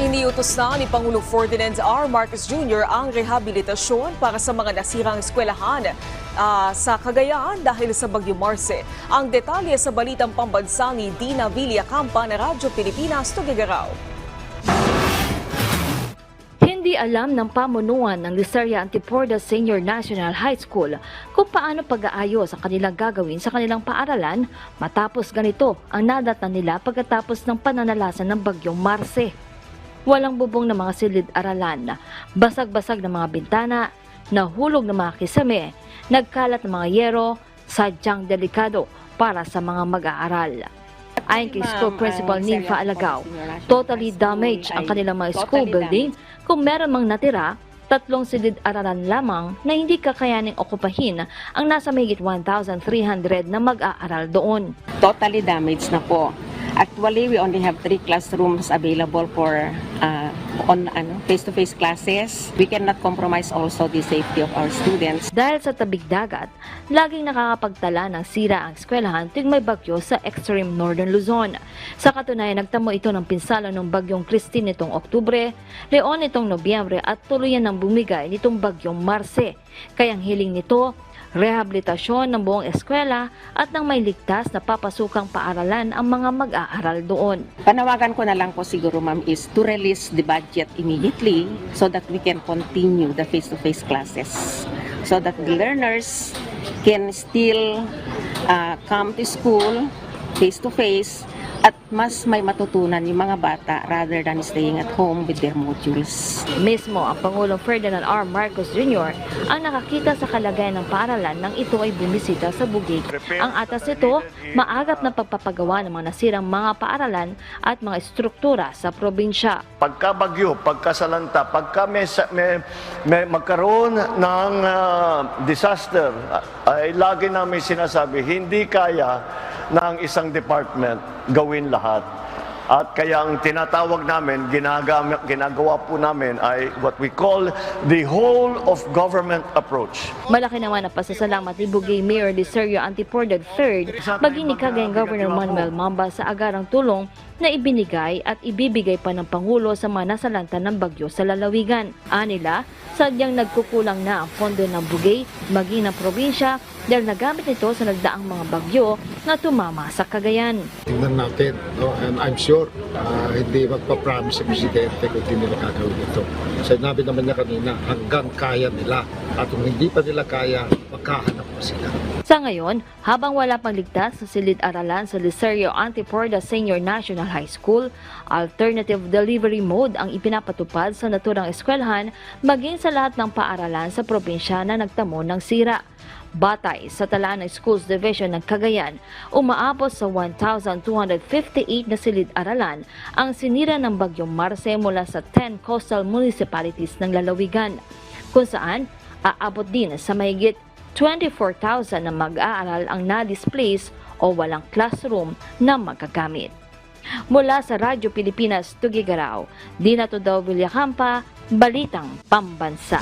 Iniutos na ni Pangulong Ferdinand R. Marcos Jr. ang rehabilitasyon para sa mga nasirang eskwelahan sa Cagayan dahil sa Bagyo Marce. Ang detalye sa balitang pambansa ni Dina Villacampa na Radyo Pilipinas, Tuguegarao. Hindi alam ng pamunuan ng Liceria Antiporda Senior National High School kung paano pag-aayos ang kanilang gagawin sa kanilang paaralan matapos ganito ang nadatnan nila pagkatapos ng pananalasan ng Bagyong Marce. Walang bubong ng mga silid-aralan, basag-basag ng mga bintana, nahulog ng mga kisame, nagkalat ng mga yero, sadyang delikado para sa mga mag-aaral. Ayon kay School Principal Ninfa Alagao, totally damaged ang kanilang mga school building. Kung meron mang natira, 3 silid-aralan lamang na hindi kakayaning okupahin ang nasa mahigit 1,300 na mag-aaral doon. Totally damaged na po. Actually, we only have 3 classrooms available for face-to-face classes. We cannot compromise also the safety of our students. Dahil sa tabig dagat, laging nakakapagtala ng sira ang eskwelahan tuwing may bagyo sa extreme northern Luzon. Sa katunayan, nagtamo ito ng pinsala ng Bagyong Christine nitong Oktubre, Leon nitong Nobyembre at tuluyan ng bumigay nitong Bagyong Marce. Kaya ang hiling nito, rehabilitasyon ng buong eskwela at nang may ligtas na papasukang paaralan ang mga mag-aaral doon. Panawagan ko na lang po siguro, ma'am, is to release the budget immediately so that we can continue the face-to-face classes. So that the learners can still come to school face-to-face at mas may matutunan yung mga bata rather than staying at home with their modules. Mismo ang Pangulong Ferdinand R. Marcos Jr. ang nakakita sa kalagayan ng paaralan nang ito ay bumisita sa Bugig. Ang atas nito, maagap na pagpapagawa ng mga nasirang mga paaralan at mga estruktura sa probinsya. Pagka bagyo, pagkasalanta, pagka may magkaroon ng disaster, ay lagi namin sinasabi, hindi kaya ng isang department gawin lahat. At kaya ang tinatawag namin, ginagawa po namin ay what we call the whole of government approach. Malaki naman ang pasasalamat ni Bugey Mayor Licerio Antiporda III maging ni Cagayan Governor Manuel Mamba sa agarang tulong na ibinigay at ibibigay pa ng Pangulo sa mga nasalanta ng bagyo sa lalawigan. Anila, sadyang nagkukulang na ang pondo ng Bugey maging ng probinsya dahil nagamit ito sa nagdaang mga bagyo na tumama sa Cagayan. Tingnan natin, no? And I'm sure hindi magpa-promise sa Presidente kung hindi nila gagawin ito. Sinabi naman niya kanina, hanggang kaya nila. At kung hindi pa nila kaya, magkahanap pa sila. Sa ngayon, habang wala pang ligtas sa silid-aralan sa Licerio Antiporda Senior National High School, alternative delivery mode ang ipinapatupad sa naturang eskwelahan maging sa lahat ng paaralan sa probinsya na nagtamo ng sira. Batay sa tala ng Schools Division ng Cagayan, umaabot sa 1,258 na silid-aralan ang sinira ng Bagyong Marce mula sa 10 coastal municipalities ng lalawigan, kung saan aabot din sa mahigit 24,000 na mag-aaral ang na-displace o walang classroom na magagamit. Mula sa Radyo Pilipinas, Tuguegarao, Dina Villacampa, Balitang Pambansa.